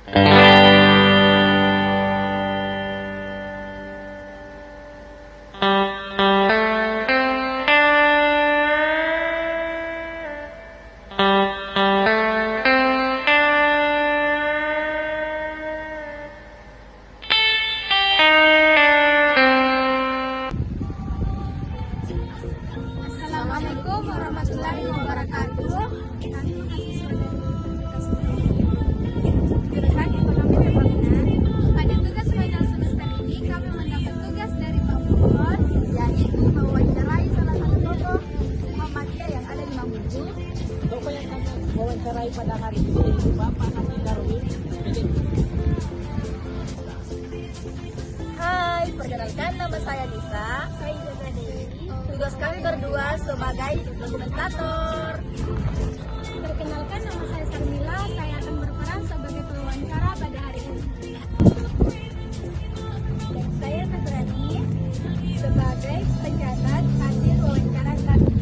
Assalamualaikum warahmatullahi wabarakatuh. Pada tugas final semester ini kami mendapat tugas dari Pak Pupon, yaitu mewawancarai salah satu tokoh Muhammadiyah yang ada di Mamuju. Tokoh yang kami wawancarai pada hari ini yaitu Bapak Haji Darwin. Hai, perkenalkan nama saya Nisa. Saya juga Dewi. Tugas kami berdua sebagai dokumentator. Perkenalkan nama saya Sarmila. Saya akan berperan sebagai pewawancara pada hari ini. Dan saya Nasrani sebagai pencatat hasil wawancara kami.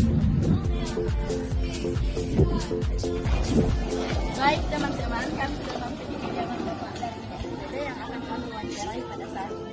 Baik teman-teman, kami sudah sampai di kediaman Bapak dari SPP yang akan kami wawancarai pada saat ini.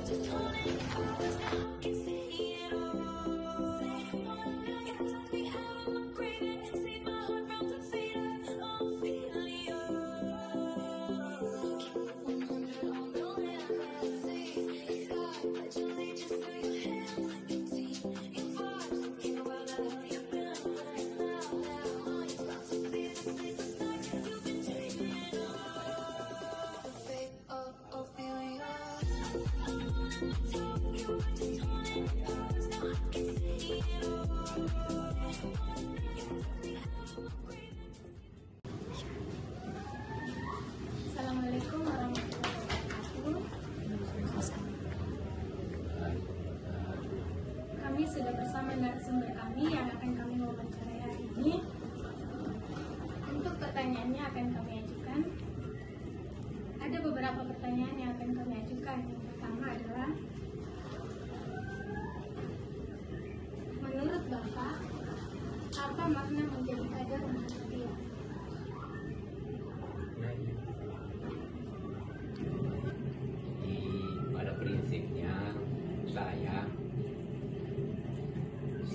Assalamualaikum warahmatullahi wabarakatuh. Kami sudah bersama narasumber kami yang akan kami wawancarai hari ini. Untuk pertanyaannya akan kami ajukan. Ada beberapa pertanyaan yang akan kami ajukan. Yang pertama adalah, menurut Bapak, apa makna menjadi kader Muhammadiyah? Pada prinsipnya saya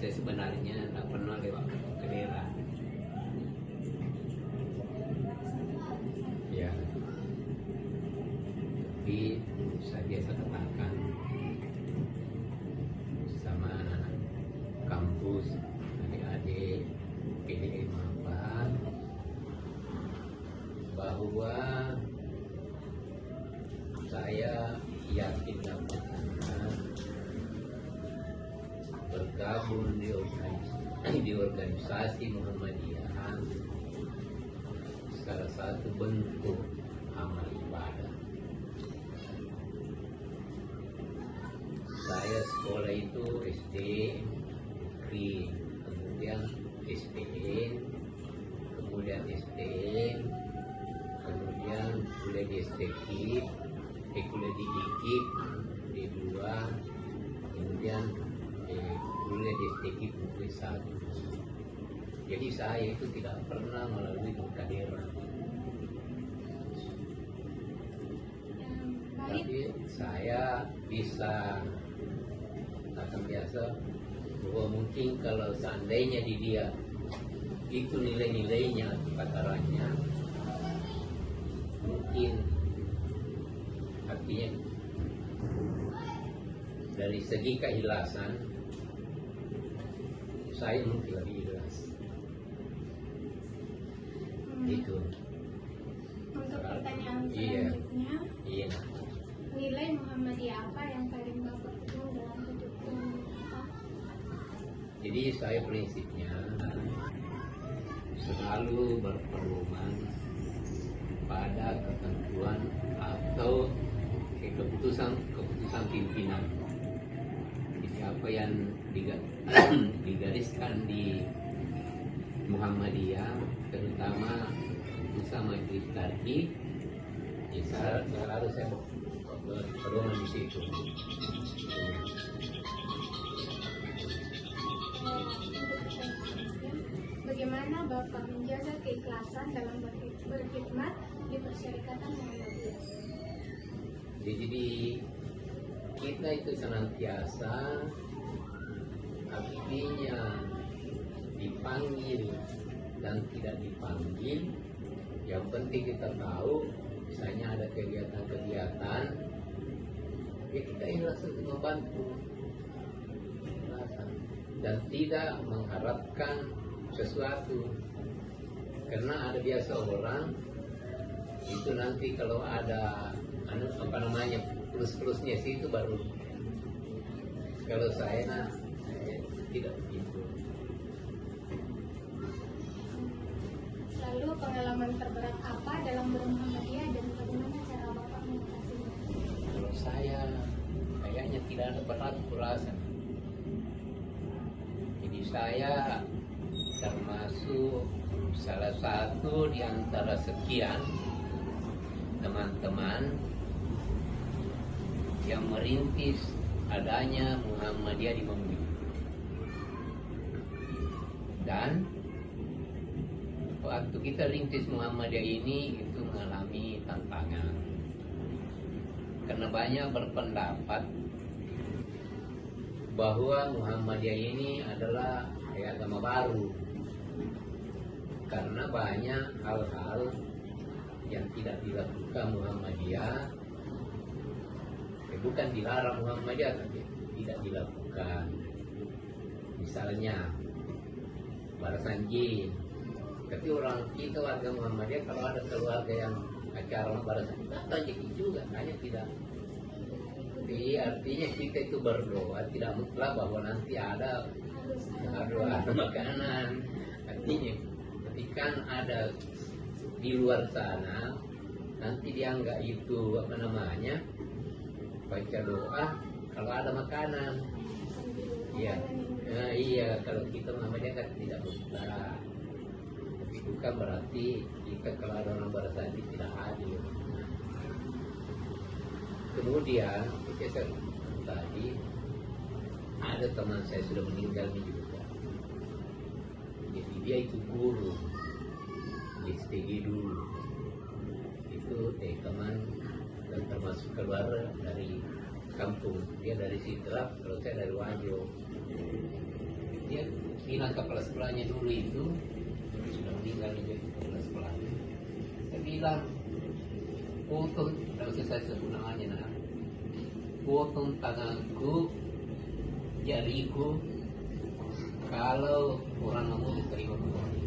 sebenarnya tidak pernah lewat bendera. Ya, tapi saya biasa katakan sama anak-anak kampus, adik-adik PDM apa, bahwa saya yakin dapat bergabung di organisasi Muhammadiyah salah satu bentuk amal ibadah. Saya sekolah itu SD, negeri, kemudian SPN, kemudian STN, kemudian kuliah di STKIP, kuliah di IKIP, D2, kemudian kuliah di STKIP negeri 1. Jadi saya itu tidak pernah melalui kaderan. Tapi saya bisa akan biasa bahwa mungkin kalau seandainya di dia itu nilai-nilainya, takarannya mungkin artinya dari segi keikhlasan saya mungkin lebih ikhlas. Itu. Untuk pertanyaan selanjutnya, Iya. nilai Muhammadiyah apa yang paling Bapak pegang dalam hidup Bapak? Jadi saya prinsipnya selalu berpedoman pada ketentuan atau keputusan pimpinan. Jadi apa yang digariskan di Muhammadiyah, terutama keputusan majelis tarjih, selalu saya berpedoman di situ. Bagaimana Bapak menjaga keikhlasan dalam berkhidmat di Persyarikatan Muhammadiyah? Jadi kita itu senantiasa artinya dipanggil dan tidak dipanggil, yang penting kita tahu misalnya ada kegiatan-kegiatan ya kita ikhlas untuk membantu dan tidak mengharapkan sesuatu, karena ada biasa orang itu nanti kalau ada plus-plusnya sih itu baru. Kalau saya tidak begitu. Lalu pengalaman terberat apa dalam bermuhammadiyah dan bagaimana cara Bapak mengatasinya? Kalau saya kayaknya tidak ada berat kurasa. Jadi saya termasuk salah satu di antara sekian teman-teman yang merintis adanya Muhammadiyah di Mamuju. Dan waktu kita rintis Muhammadiyah ini itu mengalami tantangan, karena banyak berpendapat bahwa Muhammadiyah ini adalah agama baru, karena banyak hal-hal yang tidak dilakukan Muhammadiyah, bukan dilarang Muhammadiyah tapi tidak dilakukan. Misalnya balasan jin, tapi orang kita warga Muhammadiyah kalau ada keluarga yang acara balasan datang jadi juga, hanya tidak. Jadi artinya kita itu berdoa tidak mutlak bahwa nanti ada makanan. Artinya ketika ada di luar sana nanti dianggap itu baca doa kalau ada makanan. Iya, iya, kalau kita Muhammadiyah kan tidak mutlak. Tapi bukan berarti kita kalau ada orang bersaksi tidak hadir. Kemudian saya tadi ada teman saya sudah meninggal juga. Jadi dia itu guru di STG dulu. Itu teman dan termasuk keluar dari kampung. Dia dari Sidrap, kalau saya dari Wajo. Dia bilang kepala sekolahnya dulu itu sudah meninggal juga kepala sekolahnya. Saya bilang, potong, kalau saya sebut namanya, potong tanganku, jariku, kalau orang mau diterima kembali.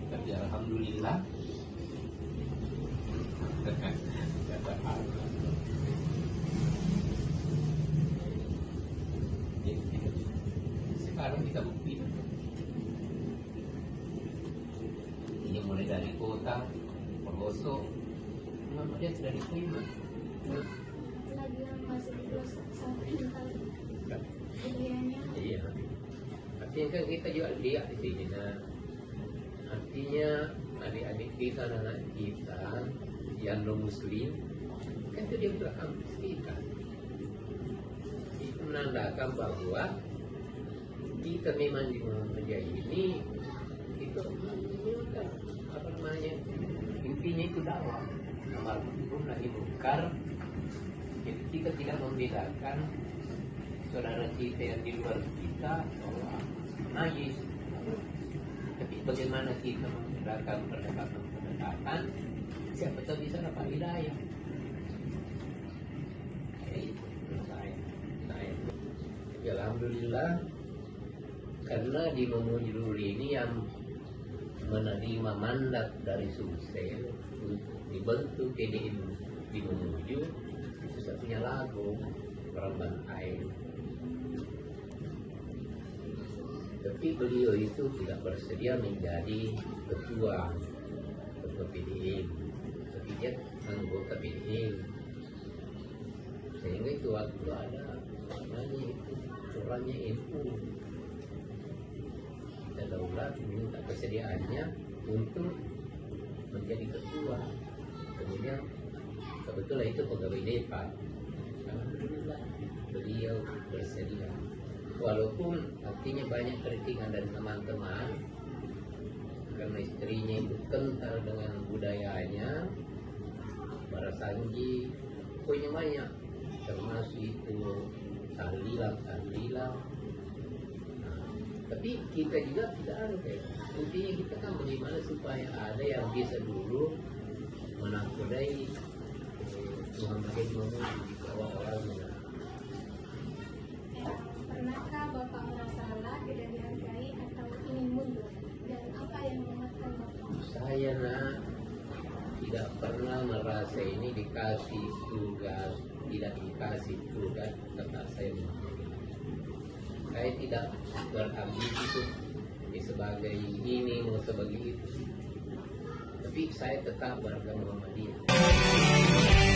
Tapi alhamdulillah sekarang kita buktikan ini mulai dari kota Peloso dia sudah diterima. Lagi yang masih di pesantren kali budayanya. Iya. Artinya kan kita juga lihat di sini. Nah, artinya adik-adik kita, anak kita yang non muslim kan itu dia belakang kita. Itu menandakan bahwa kita memang di Muhammadiyah ini itu apa namanya, intinya itu dakwah amal ma'ruf nahi munkar. Jadi kita tidak membedakan saudara kita yang di luar kita bahwa najis, tapi bagaimana kita membedakan pendekatan siapa tahu bisa dapat hidayah. Ya, alhamdulillah, karena di Mamuju ini yang menerima mandat dari Sumsel untuk dibentuk TDM di Mamuju itu satunya lagu Ramban Air. Tapi beliau itu tidak bersedia menjadi ketua PDM, tapi dia anggota PDM. Sehingga itu waktu ada namanya itu orangnya NU, kita daulat minta kesediaannya untuk menjadi ketua. Kemudian kebetulan itu pegawai DEPA. Alhamdulillah beliau bersedia. walaupun artinya banyak kritikan dari teman-teman karena istrinya itu kental dengan budayanya, Barasanji punya banyak, termasuk itu tahlilan. Nah, tapi kita juga tidak ada kayak intinya kita kan bagaimana supaya ada yang bisa dulu menakodai Muhammadiyah di awal-awalnya. Pernahkah Bapak merasa lelah, tidak dihargai, atau ingin mundur? Dan apa yang memuatkan Bapak? Saya tidak pernah merasa ini dikasih tugas, tidak dikasih tugas, tetap saya mengerti. Saya tidak berambisi itu sebagai ini mau sebagai itu, tapi saya tetap warga Muhammadiyah.